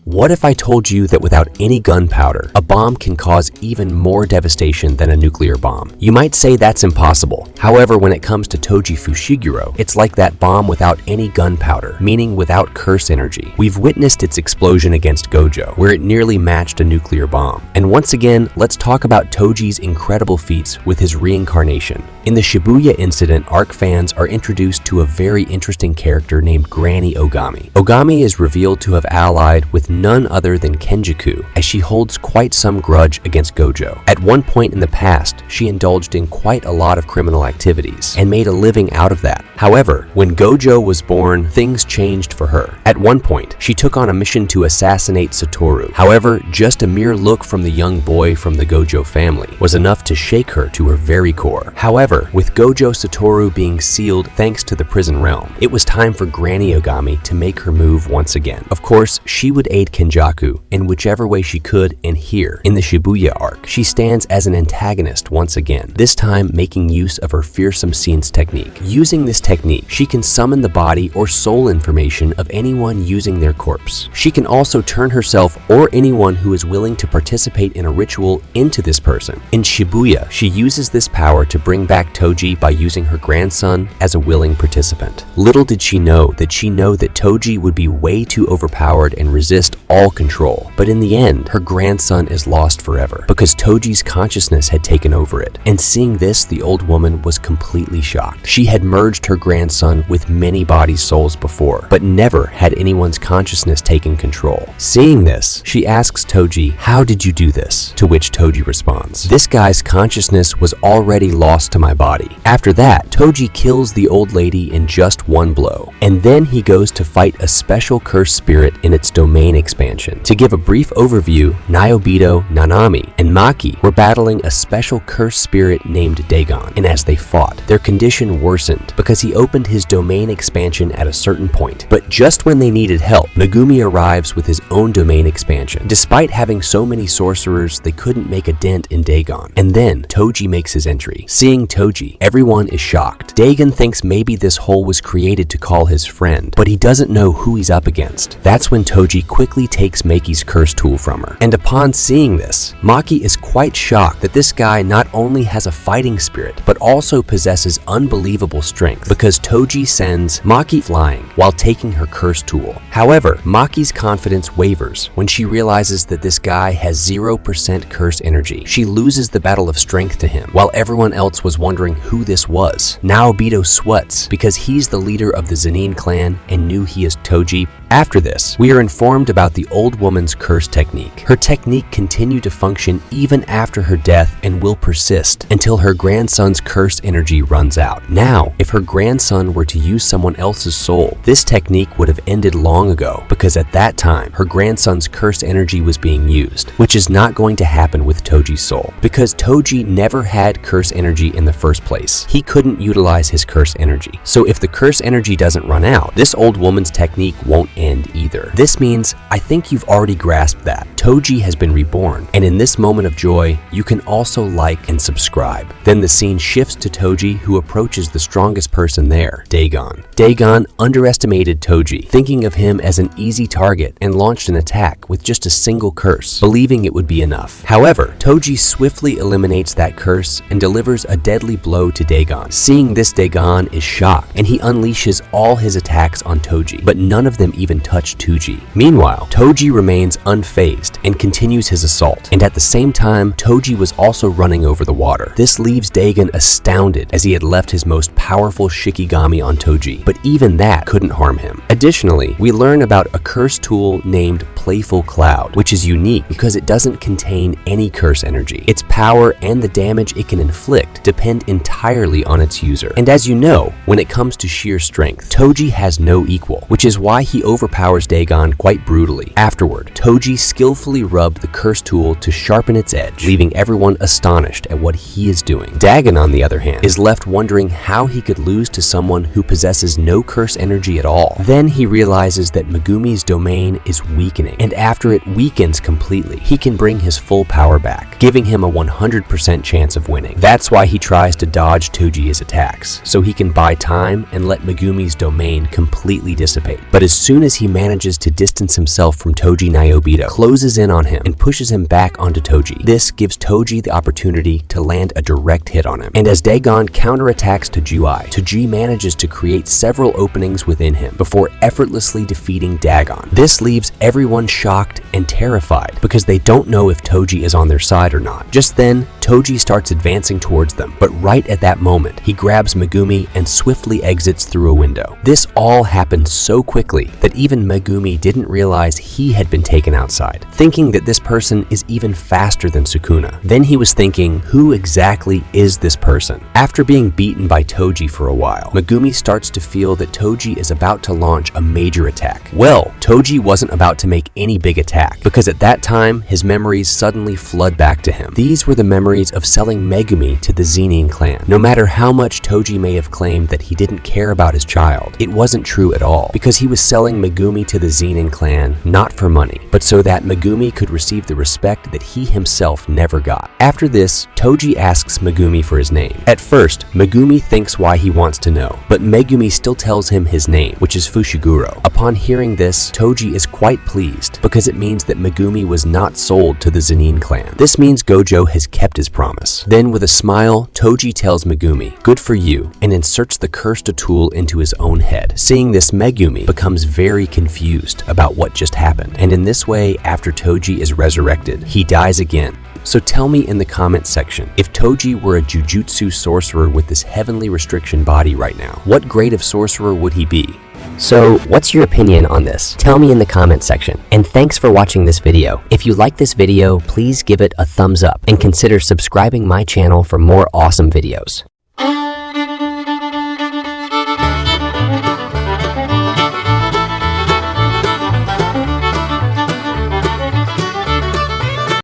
What if I told you that without any gunpowder, a bomb can cause even more devastation than a nuclear bomb? You might say that's impossible. However, when it comes to Toji Fushiguro, it's like that bomb without any gunpowder, meaning without curse energy. We've witnessed its explosion against Gojo, where it nearly matched a nuclear bomb. And once again, let's talk about Toji's incredible feats with his reincarnation. In the Shibuya Incident, ARC fans are introduced to a very interesting character named Granny Ogami. Ogami is revealed to have allied with none other than Kenjaku, as she holds quite some grudge against Gojo. At one point in the past, she indulged in quite a lot of criminal activities and made a living out of that. However, when Gojo was born, things changed for her. At one point, she took on a mission to assassinate Satoru. However, just a mere look from the young boy from the Gojo family was enough to shake her to her very core. However, with Gojo Satoru being sealed thanks to the prison realm, it was time for Granny Ogami to make her move once again. Of course, she would aid Kenjaku in whichever way she could, and here, in the Shibuya arc, she stands as an antagonist once again, this time making use of her fearsome scenes technique. Using this technique, she can summon the body or soul information of anyone using their corpse. She can also turn herself or anyone who is willing to participate in a ritual into this person. In Shibuya, she uses this power to bring back Toji by using her grandson as a willing participant. Little did she know that Toji would be way too overpowered and resist all control. But in the end, her grandson is lost forever because Toji's consciousness had taken over it. And seeing this, the old woman was completely shocked. She had merged her grandson with many body souls before, but never had anyone's consciousness taken control. Seeing this, she asks Toji, "How did you do this?" To which Toji responds, "This guy's consciousness was already lost to my body." After that, Toji kills the old lady in just one blow, and then he goes to fight a special cursed spirit in its domain expansion. To give a brief overview, Nyobito, Nanami, and Maki were battling a special cursed spirit named Dagon, and as they fought, their condition worsened because he opened his domain expansion at a certain point. But just when they needed help, Megumi arrives with his own domain expansion. Despite having so many sorcerers, they couldn't make a dent in Dagon. And then Toji makes his entry. Seeing Toji, everyone is shocked. Dagon thinks maybe this hole was created to call his friend, but he doesn't know who he's up against. That's when Toji quickly takes Maki's curse tool from her. And upon seeing this, Maki is quite shocked that this guy not only has a fighting spirit, but also possesses unbelievable strength because Toji sends Maki flying while taking her curse tool. However, Maki's confidence wavers when she realizes that this guy has 0% curse energy. She loses the battle of strength to him, while everyone else was wondering who this was. Naobito sweats because he's the leader of the Zenin clan and knew he is Toji. After this, we are informed about the old woman's curse technique. Her technique continued to function even after her death and will persist until her grandson's curse energy runs out. Now, if her grandson were to use someone else's soul, this technique would have ended long ago because at that time, her grandson's curse energy was being used, which is not going to happen with Toji's soul because Toji never had curse energy in the first place. He couldn't utilize his curse energy. So if the curse energy doesn't run out, this old woman's technique won't end either. This means, I think you've already grasped that Toji has been reborn, and in this moment of joy, you can also like and subscribe. Then the scene shifts to Toji, who approaches the strongest person there, Dagon. Dagon underestimated Toji, thinking of him as an easy target, and launched an attack with just a single curse, believing it would be enough. However, Toji swiftly eliminates that curse and delivers a deadly blow to Dagon. Seeing this, Dagon is shocked, and he unleashes all his attacks on Toji, but none of them even touch Toji. Meanwhile, Toji remains unfazed and continues his assault, and at the same time, Toji was also running over the water. This leaves Dagon astounded as he had left his most powerful Shikigami on Toji, but even that couldn't harm him. Additionally, we learn about a curse tool named Playful Cloud, which is unique because it doesn't contain any curse energy. Its power and the damage it can inflict depend entirely on its user. And as you know, when it comes to sheer strength, Toji has no equal, which is why he overpowers Dagon quite brutally. Afterward, Toji skillfully skillfully rub the curse tool to sharpen its edge, leaving everyone astonished at what he is doing. Dagon, on the other hand, is left wondering how he could lose to someone who possesses no curse energy at all. Then he realizes that Megumi's domain is weakening, and after it weakens completely, he can bring his full power back, giving him a 100% chance of winning. That's why he tries to dodge Toji's attacks, so he can buy time and let Megumi's domain completely dissipate. But as soon as he manages to distance himself from Toji, Nayobito closes in on him and pushes him back onto Toji. This gives Toji the opportunity to land a direct hit on him. And as Dagon counterattacks Toji manages to create several openings within him before effortlessly defeating Dagon. This leaves everyone shocked and terrified because they don't know if Toji is on their side or not. Just then, Toji starts advancing towards them, but right at that moment, he grabs Megumi and swiftly exits through a window. This all happened so quickly that even Megumi didn't realize he had been taken outside, thinking that this person is even faster than Sukuna. Then he was thinking, who exactly is this person? After being beaten by Toji for a while, Megumi starts to feel that Toji is about to launch a major attack. Well, Toji wasn't about to make any big attack, because at that time, his memories suddenly flood back to him. These were the memories of selling Megumi to the Zenin clan. No matter how much Toji may have claimed that he didn't care about his child, it wasn't true at all, because he was selling Megumi to the Zenin clan not for money, but so that Megumi could receive the respect that he himself never got. After this, Toji asks Megumi for his name. At first, Megumi thinks why he wants to know, but Megumi still tells him his name, which is Fushiguro. Upon hearing this, Toji is quite pleased because it means that Megumi was not sold to the Zenin clan. This means Gojo has kept his promise. Then with a smile, Toji tells Megumi, "Good for you," and inserts the cursed tool into his own head. Seeing this, Megumi becomes very confused about what just happened, and in this way, after Toji is resurrected, he dies again. So tell me in the comments section, if Toji were a jujutsu sorcerer with this heavenly restriction body right now, what grade of sorcerer would he be? So, what's your opinion on this? Tell me in the comments section. And thanks for watching this video. If you like this video, please give it a thumbs up and consider subscribing my channel for more awesome videos.